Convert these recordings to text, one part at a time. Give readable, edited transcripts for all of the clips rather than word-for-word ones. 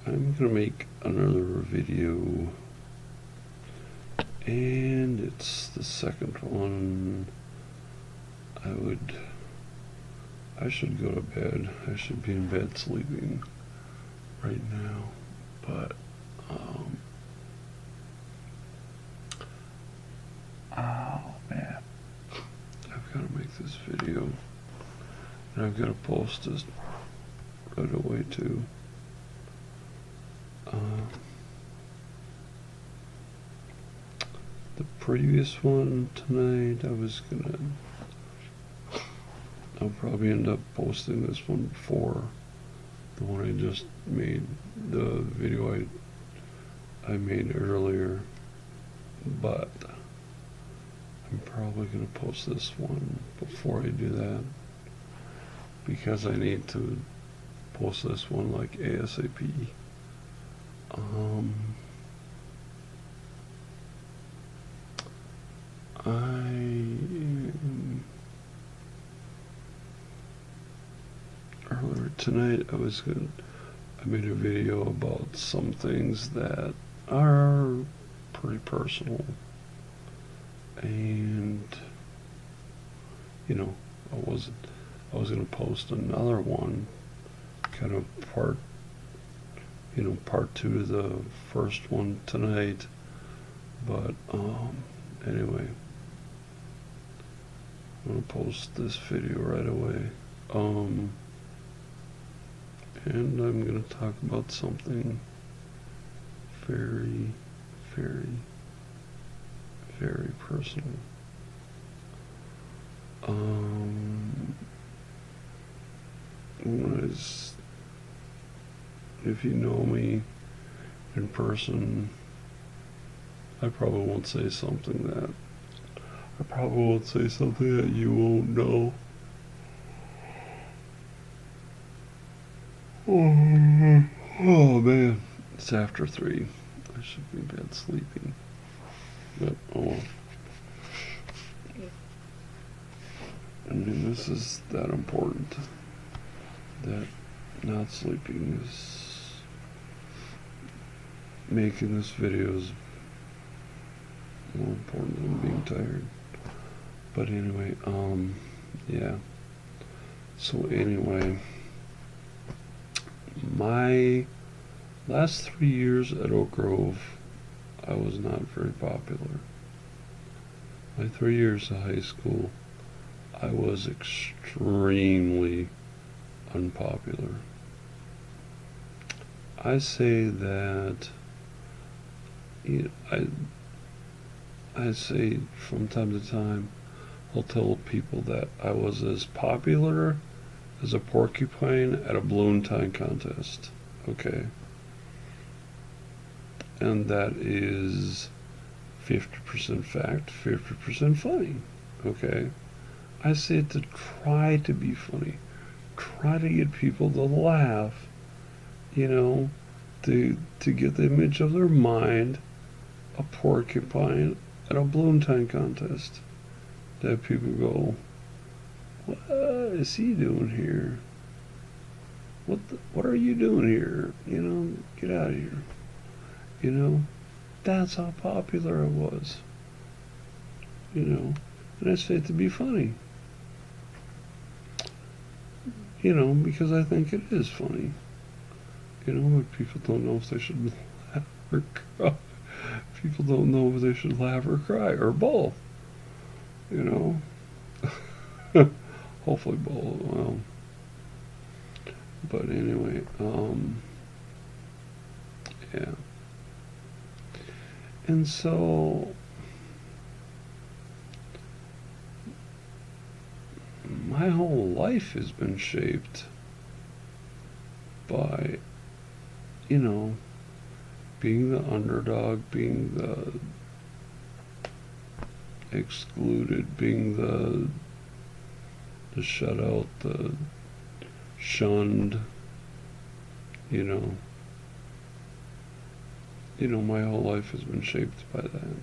I'm gonna make another video, and it's the second one. I should go to bed. I should be in bed sleeping right now, but oh man, I've got to make this video, and I've got to post this right away too. The previous one tonight, I'll probably end up posting this one before the one I just made, the video I made earlier, but I'm probably going to post this one before I do that, because I need to post this one like ASAP. Earlier tonight I made a video about some things that are pretty personal, and I was going to post another one, kind of part two of the first one tonight, but anyway, I'm going to post this video right away. And I'm going to talk about something very, very, very personal. If you know me in person, I probably won't say something that you won't know. Oh man, it's after 3. I should be in bed sleeping. But I mean, this is that important, that not sleeping is making this video is more important than being tired. But anyway, yeah. So anyway, my last 3 years at Oak Grove, I was not very popular. My 3 years of high school, I was extremely unpopular. I say that, I say from time to time, I'll tell people that I was as popular as a porcupine at a balloon tying contest. Okay? And that is 50% fact, 50% funny. Okay? I say it to try to be funny. Try to get people to laugh, to get the image of their mind a porcupine at a balloon tying contest. That people go, what is he doing here? What are you doing here? Get out of here. That's how popular I was. And I say it to be funny. Because I think it is funny. But people don't know if they should laugh or cry. People don't know if they should laugh or cry, or both. Hopefully both. Well, but anyway, yeah. And so my whole life has been shaped by, being the underdog, being the excluded, being the shut out, the shunned, my whole life has been shaped by that.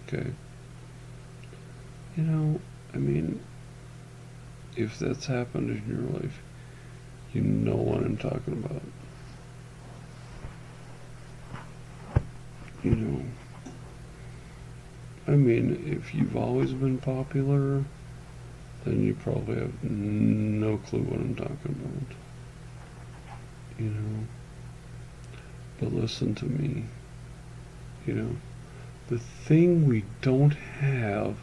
Okay. I mean, if that's happened in your life, you know what I'm talking about. you know, I mean, if you've always been popular, then you probably have no clue what I'm talking about. You know, but listen to me. You know, the thing we don't have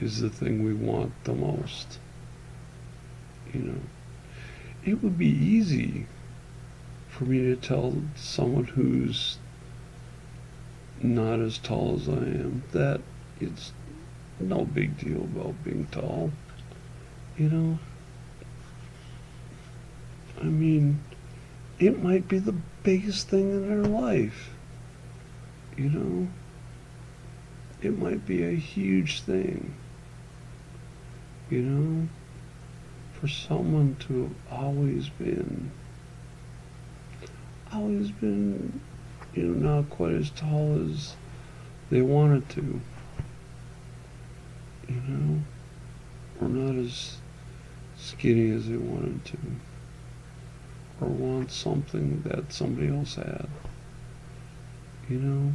is the thing we want the most. You know, it would be easy for me to tell someone who's not as tall as I am that it's no big deal about being tall. You know, I mean, it might be the biggest thing in their life. You know, it might be a huge thing. You know, for someone to have always been, you know, not quite as tall as they wanted to, you know, or not as skinny as they wanted to, or want something that somebody else had, you know,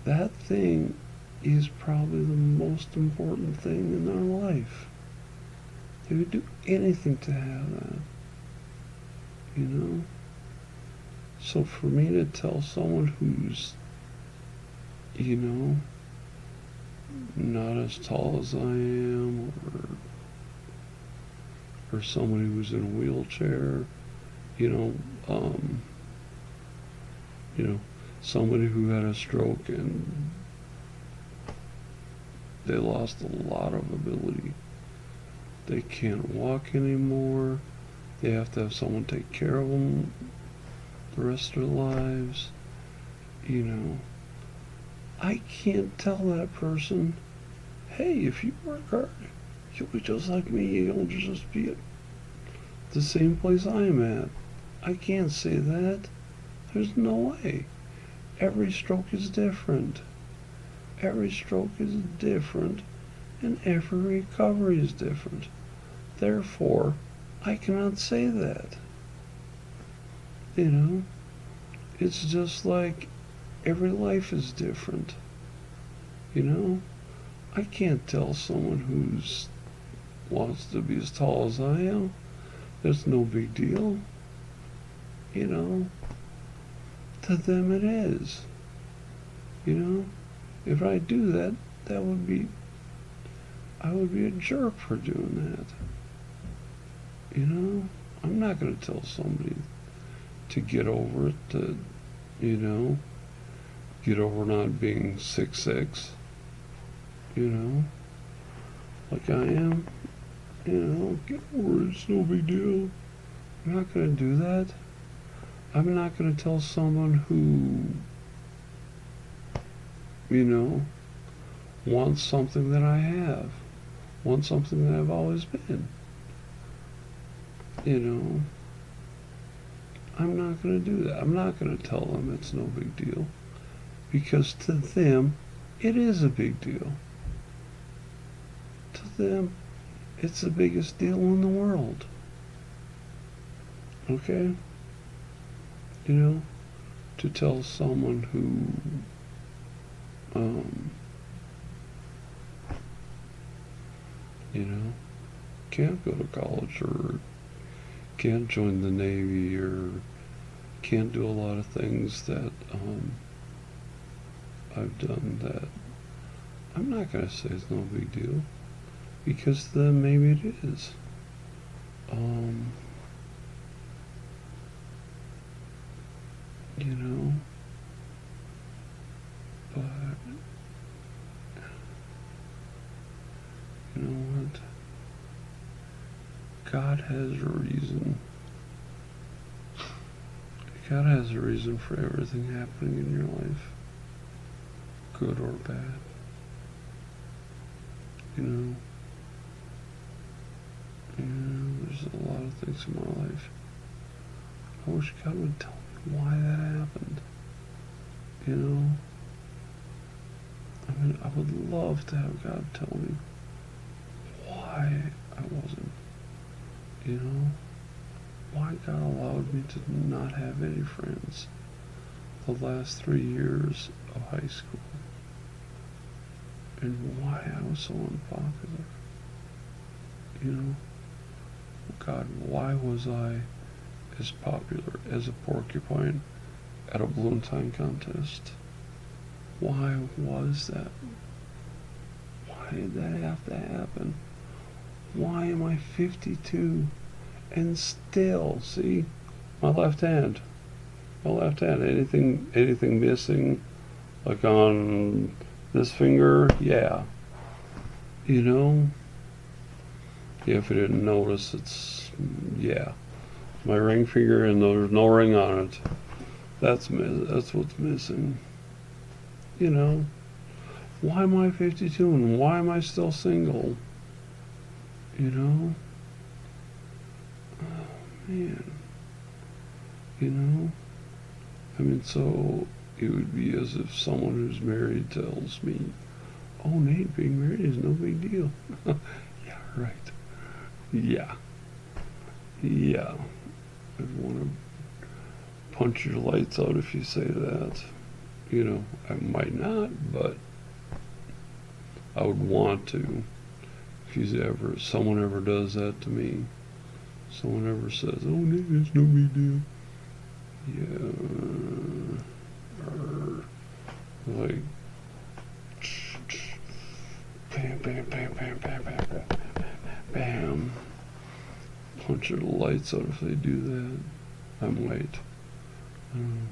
that thing is probably the most important thing in their life. They would do anything to have that, you know. So for me to tell someone who's, you know, not as tall as I am, or somebody who's in a wheelchair, you know, you know, somebody who had a stroke and they lost a lot of ability. They can't walk anymore. They have to have someone take care of them the rest of their lives. You know, I can't tell that person, hey, if you work hard, you'll be just like me. You'll just be at the same place I'm at. I can't say that. There's no way. Every stroke is different. Every stroke is different, and every recovery is different. Therefore, I cannot say that. You know, it's just like every life is different. You know, I can't tell someone who's wants to be as tall as I am. That's no big deal. You know, to them it is. You know, if I do that, I would be a jerk for doing that. You know, I'm not going to tell somebody to get over it, to, you know, get over not being 6'6", you know, like I am. You know, get over it, it's no big deal. I'm not going to do that. I'm not going to tell someone who, you know, wants something that I have, wants something that I've always been. You know, I'm not going to do that. I'm not going to tell them it's no big deal, because to them, it is a big deal. To them, it's the biggest deal in the world. Okay? You know, to tell someone who, you know, can't go to college, or can't join the Navy, or can't do a lot of things that I've done, that I'm not going to say it's no big deal, because to them maybe it is. You know, but you know what? God has a reason. God has a reason for everything happening in your life, good or bad. You know, there's a lot of things in my life. I wish God would tell me why that happened. You know, I mean, I would love to have God tell me why I wasn't. You know, why God allowed me to not have any friends the last 3 years of high school and why I was so unpopular. You know, God, why was I as popular as a porcupine at a balloon time contest? Why was that? Why did that have to happen? Why am I 52 and still, see, my left hand, anything missing, like on this finger, yeah. You know, if you didn't notice, it's, yeah, my ring finger and there's no ring on it. That's what's missing. You know, why am I 52 and why am I still single? You know? Oh, man. You know? I mean, so it would be as if someone who's married tells me, oh, Nate, being married is no big deal. Yeah, right. Yeah. Yeah. I'd want to punch your lights out if you say that. You know, I might not, but I would want to. If someone ever does that to me, someone ever says, oh, Nate, it's no big deal. Yeah. Like, bam, bam, bam, bam, bam, bam, bam, bam. Punch their lights out if they do that. I might. I don't know.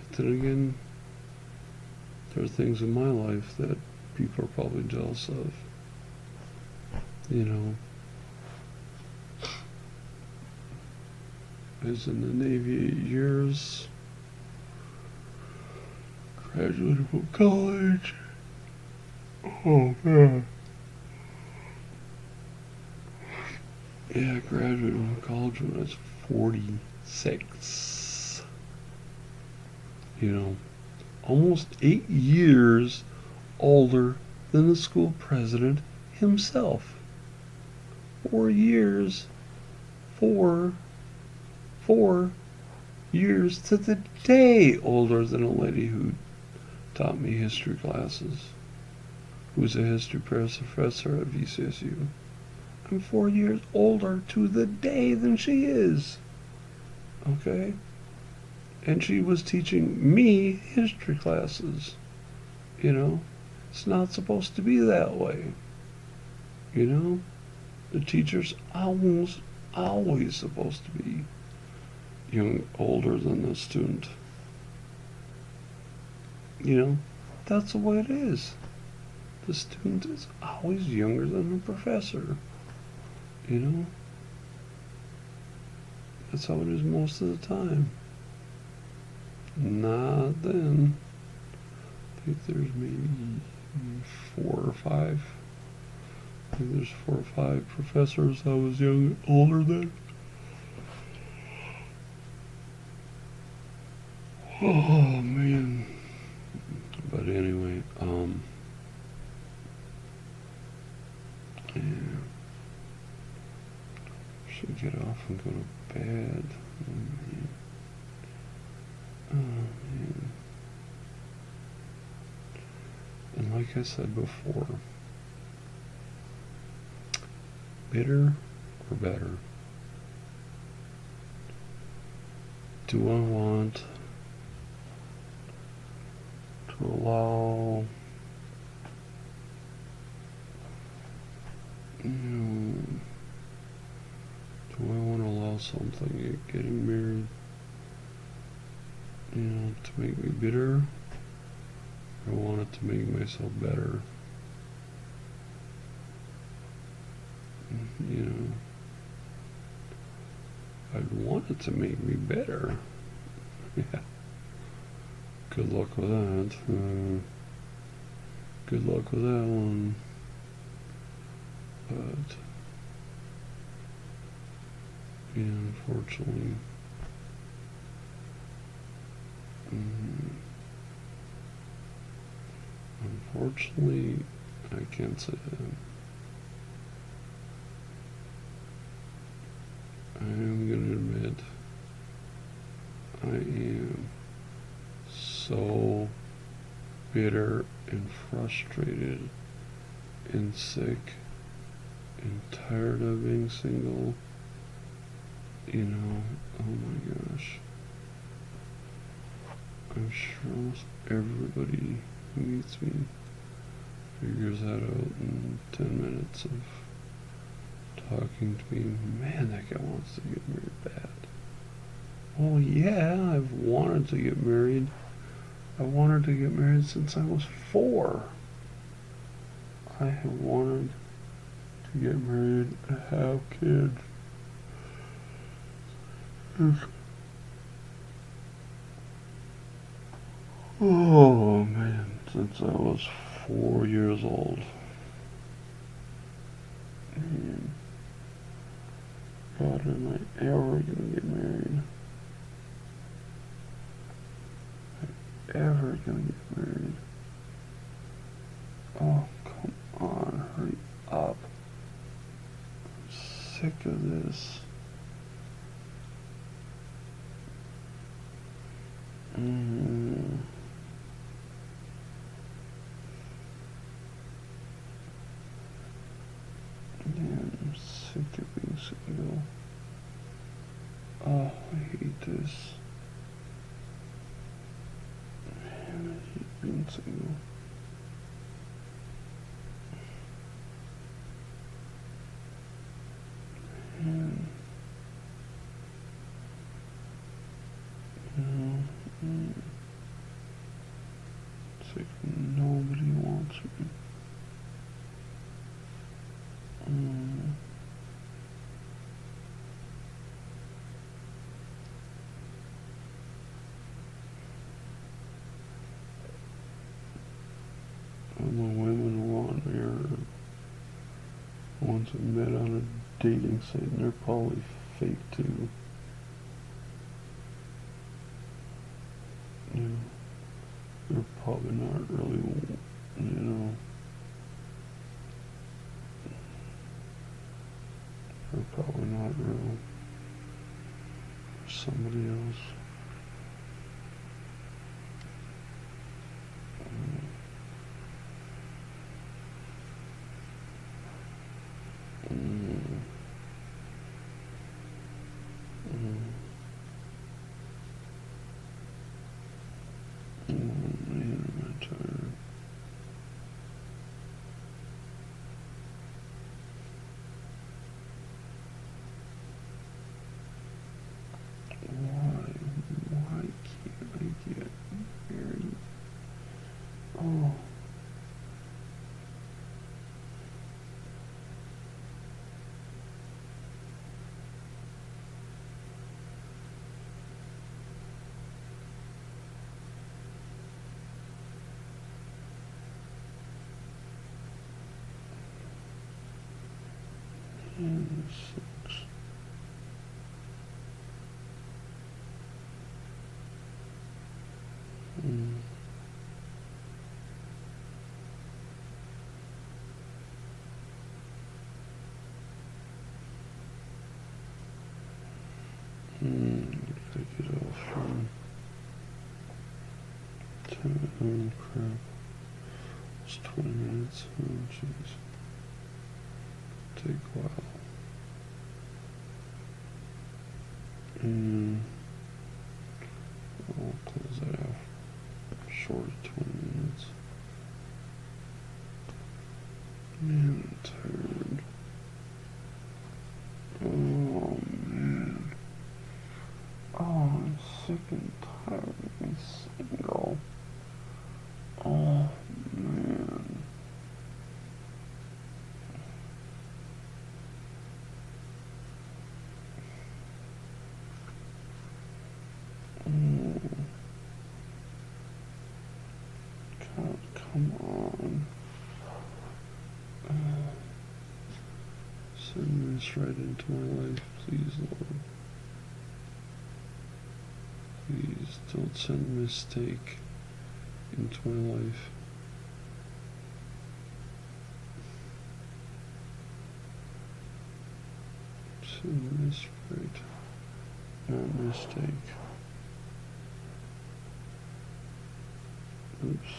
But then again, there are things in my life that people are probably jealous of. You know, I was in the Navy 8 years, graduated from college. Oh man. Yeah, I graduated from college when I was 46. You know, almost 8 years older than the school president himself. 4 years, four years to the day older than a lady who taught me history classes, who was a history professor at VCSU. I'm 4 years older to the day than she is. Okay? And she was teaching me history classes. You know? It's not supposed to be that way. You know? The teacher's always supposed to be older than the student. You know? That's the way it is. The student is always younger than the professor. You know? That's how it is most of the time. Not then. I think there's maybe 4 or 5. I think there's 4 or 5 professors I was older than. Oh man. But anyway, yeah. Should get off and go to bed. Oh man. Oh man. And like I said before, bitter or better? Do I want to allow, do I want to allow something, getting married, to make me bitter? Or I want it to make myself better? I'd want it to make me better. Yeah. Good luck with that. Good luck with that one. But, unfortunately, I can't say that. I am going to admit, I am so bitter and frustrated and sick and tired of being single. You know, oh my gosh. I'm sure almost everybody who meets me figures that out in 10 minutes of talking to me. Man, that guy wants to get married bad. Oh yeah, I've wanted to get married. I wanted to get married since I was 4. I have wanted to get married and have kids. Oh man, since I was 4 years old. Man, God, am I ever gonna get married? Ever gonna get married? Oh, come on, hurry up. I'm sick of this. Mm. Man, I'm sick of being single. Oh, I hate this. Man, I hate being single. Man. It's like nobody wants me. And the women who want me are the ones I met on a dating site, and they're probably fake too. You know, they're probably not really, you know, they're probably not real. Somebody else. Mm. Mm. Oh man, am I tired. Why can't I get married? Oh. Man, this sucks. Mm. Gotta get off from 10. Oh crap. It's 20 minutes. Oh jeez. Take a while. I'll close that off. Short of 20 minutes. Man, I'm tired. Oh man. Oh, I'm sick and tired of being single. Oh man. God, come on. Send this right into my life, please, Lord. Please don't send a mistake into my life. Send this right, not mistake. Oops.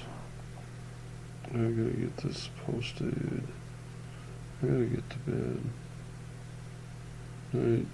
I gotta get this posted. I gotta get to bed. Night.